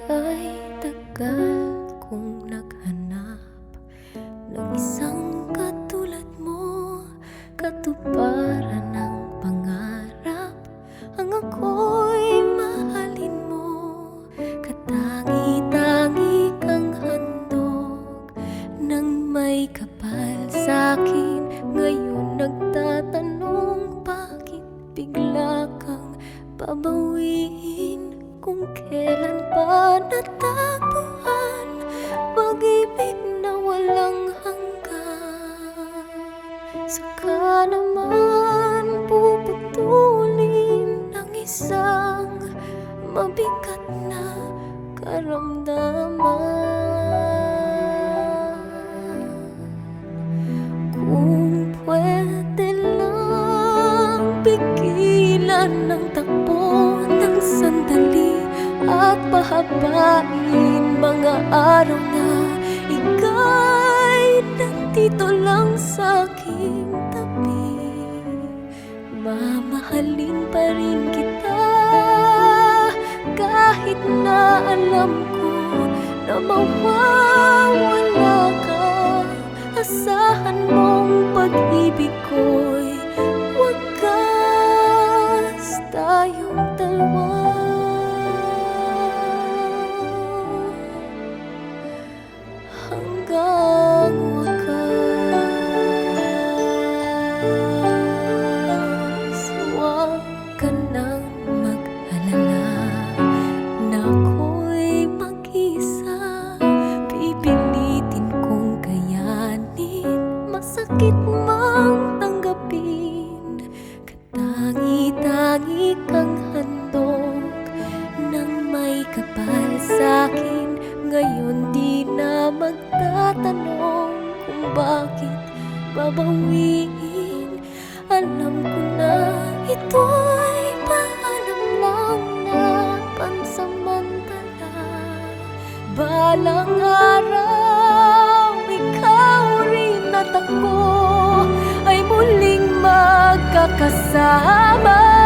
Kay tagal kong naghanap ng isang katulad mo, katuparan ng pangarap. Ang ako'y mahalin mo, katangi-tangi kang handog ng may kapal sa'kin. Ngayon nagtatanong, bakit bigla kang babawiin? Kung kailan pa natagpuan pag-ibig na walang hanggan, saka naman puputulin ng isang mabigat na karamdaman. Kung pwede lang pigilan ng takbo ng sandali at pahabain mga araw na ika'y nandito lang sa aking tabi. Mamahalin pa rin kita kahit na alam ko na mawawala ka. Asahan mong pag-ibig ko'y wagas tayong dalawa. Hanggang wakas, huwag ka nang mag-alala na ako'y mag-isa. Pipilitin kong kayanin, masakit mang tanggapin. Katangi-tangi kang handog ng may kapal sa'kin. Ngayon di na magtatanong kung bakit babawiin. Alam ko na ito'y paalam lang na pansamantala. Balang araw, ikaw rin at ako ay muling magkakasama.